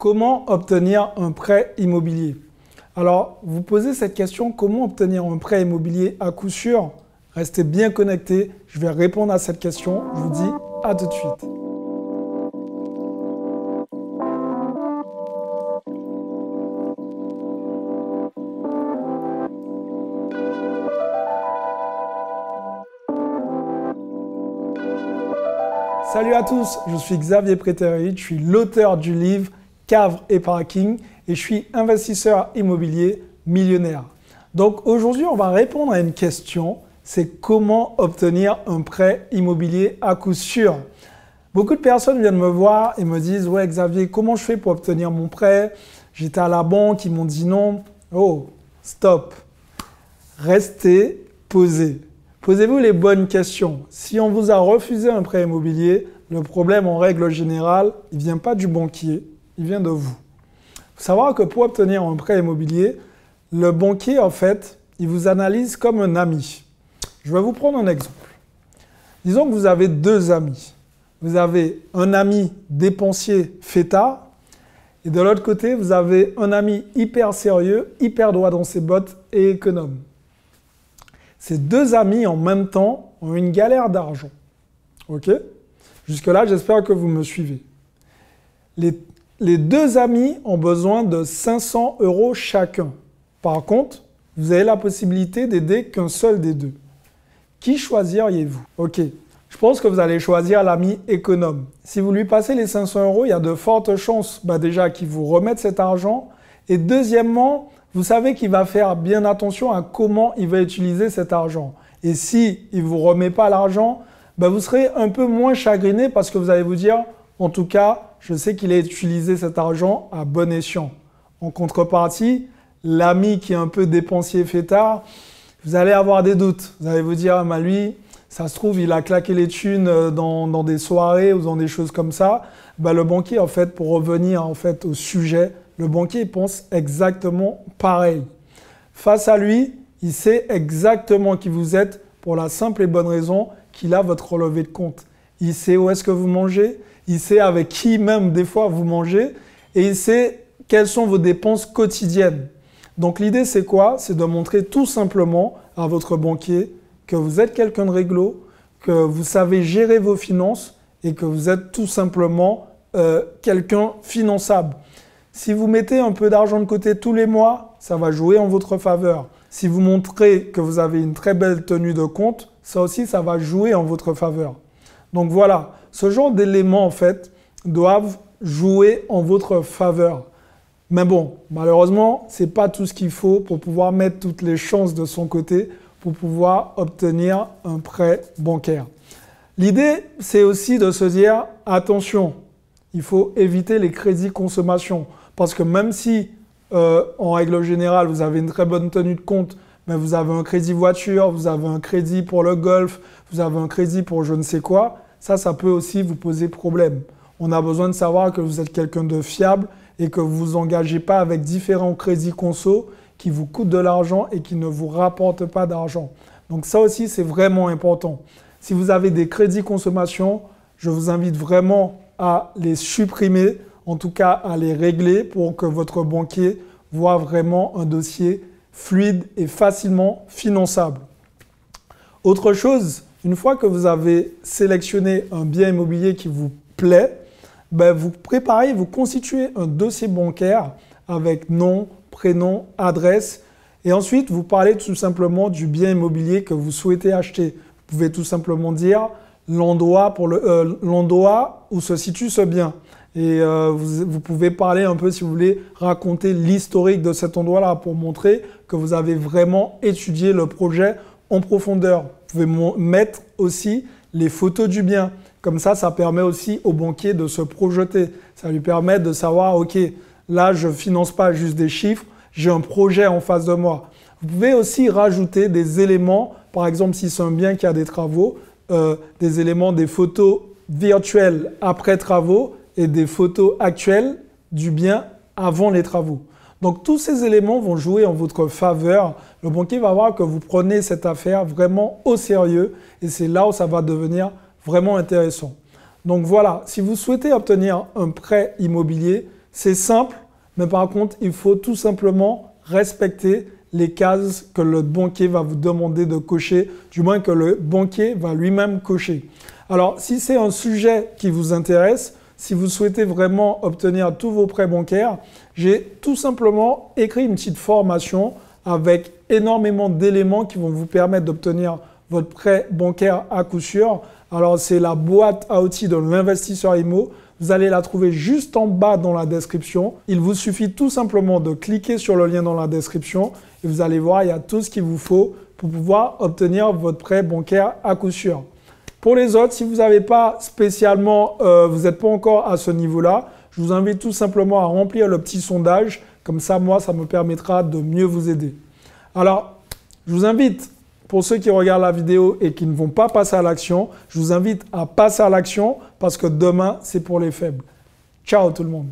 Comment obtenir un prêt immobilier? Alors, vous posez cette question, comment obtenir un prêt immobilier à coup sûr? Restez bien connectés, je vais répondre à cette question. Je vous dis à tout de suite. Salut à tous, je suis Xavier Prétérit, je suis l'auteur du livre Cave et Parking et je suis investisseur immobilier millionnaire. Donc aujourd'hui, on va répondre à une question, c'est comment obtenir un prêt immobilier à coup sûr. Beaucoup de personnes viennent me voir et me disent « Ouais Xavier, comment je fais pour obtenir mon prêt? J'étais à la banque, ils m'ont dit non. » Oh, stop. Restez posé. Posez-vous les bonnes questions. Si on vous a refusé un prêt immobilier, le problème en règle générale, il ne vient pas du banquier, il vient de vous. Il faut savoir que pour obtenir un prêt immobilier, le banquier, en fait, il vous analyse comme un ami. Je vais vous prendre un exemple. Disons que vous avez deux amis. Vous avez un ami dépensier fêtard et de l'autre côté, vous avez un ami hyper sérieux, hyper droit dans ses bottes et économe. Ces deux amis, en même temps, ont une galère d'argent. OK? Jusque-là, j'espère que vous me suivez. Les deux amis ont besoin de 500 € chacun. Par contre, vous avez la possibilité d'aider qu'un seul des deux. Qui choisiriez-vous? OK. Je pense que vous allez choisir l'ami économe. Si vous lui passez les 500 €, il y a de fortes chances déjà qu'il vous remette cet argent. Et deuxièmement, vous savez qu'il va faire bien attention à comment il va utiliser cet argent. Et si il ne vous remet pas l'argent, vous serez un peu moins chagriné parce que vous allez vous dire, en tout cas, je sais qu'il a utilisé cet argent à bon escient. En contrepartie, l'ami qui est un peu dépensier fêtard, vous allez avoir des doutes. Vous allez vous dire, lui, ça se trouve, il a claqué les thunes dans des soirées ou dans des choses comme ça. Le banquier, en fait, pour revenir au sujet, le banquier pense exactement pareil. Face à lui, il sait exactement qui vous êtes pour la simple et bonne raison qu'il a votre relevé de compte. Il sait où est-ce que vous mangez, il sait avec qui même des fois vous mangez et il sait quelles sont vos dépenses quotidiennes. Donc l'idée c'est quoi? C'est de montrer tout simplement à votre banquier que vous êtes quelqu'un de réglo, que vous savez gérer vos finances et que vous êtes tout simplement quelqu'un finançable. Si vous mettez un peu d'argent de côté tous les mois, ça va jouer en votre faveur. Si vous montrez que vous avez une très belle tenue de compte, ça aussi, ça va jouer en votre faveur. Donc voilà, ce genre d'éléments, en fait, doivent jouer en votre faveur. Mais bon, malheureusement, ce n'est pas tout ce qu'il faut pour pouvoir mettre toutes les chances de son côté pour pouvoir obtenir un prêt bancaire. L'idée, c'est aussi de se dire, attention, il faut éviter les crédits consommation. Parce que même si, en règle générale, vous avez une très bonne tenue de compte, mais vous avez un crédit voiture, vous avez un crédit pour le golf, vous avez un crédit pour je ne sais quoi, ça peut aussi vous poser problème. On a besoin de savoir que vous êtes quelqu'un de fiable et que vous ne vous engagez pas avec différents crédits conso qui vous coûtent de l'argent et qui ne vous rapportent pas d'argent. Donc ça aussi, c'est vraiment important. Si vous avez des crédits consommation, je vous invite vraiment à les supprimer, en tout cas à les régler pour que votre banquier voit vraiment un dossier fluide et facilement finançable. Autre chose, une fois que vous avez sélectionné un bien immobilier qui vous plaît, vous préparez, vous constituez un dossier bancaire avec nom, prénom, adresse et ensuite vous parlez tout simplement du bien immobilier que vous souhaitez acheter. Vous pouvez tout simplement dire l'endroit où se situe ce bien. Et vous pouvez parler un peu, si vous voulez, raconter l'historique de cet endroit-là pour montrer que vous avez vraiment étudié le projet en profondeur. Vous pouvez mettre aussi les photos du bien. Comme ça, ça permet aussi au banquier de se projeter. Ça lui permet de savoir, OK, là, je ne finance pas juste des chiffres, j'ai un projet en face de moi. Vous pouvez aussi rajouter des éléments, par exemple, si c'est un bien qui a des travaux, des éléments, des photos virtuelles après travaux et des photos actuelles du bien avant les travaux. Donc tous ces éléments vont jouer en votre faveur. Le banquier va voir que vous prenez cette affaire vraiment au sérieux et c'est là où ça va devenir vraiment intéressant. Donc voilà, si vous souhaitez obtenir un prêt immobilier, C'est simple, mais par contre, il faut tout simplement respecter les cases que le banquier va vous demander de cocher, du moins que le banquier va lui-même cocher. Alors, si c'est un sujet qui vous intéresse, si vous souhaitez vraiment obtenir tous vos prêts bancaires, j'ai tout simplement écrit une petite formation avec énormément d'éléments qui vont vous permettre d'obtenir votre prêt bancaire à coup sûr. Alors, c'est la boîte à outils de l'investisseur IMO. Vous allez la trouver juste en bas dans la description. Il vous suffit tout simplement de cliquer sur le lien dans la description et vous allez voir, il y a tout ce qu'il vous faut pour pouvoir obtenir votre prêt bancaire à coup sûr. Pour les autres, si vous n'avez pas spécialement, vous n'êtes pas encore à ce niveau-là, je vous invite tout simplement à remplir le petit sondage. Comme ça, moi, ça me permettra de mieux vous aider. Alors, je vous invite, pour ceux qui regardent la vidéo et qui ne vont pas passer à l'action, je vous invite à passer à l'action parce que demain, c'est pour les faibles. Ciao tout le monde.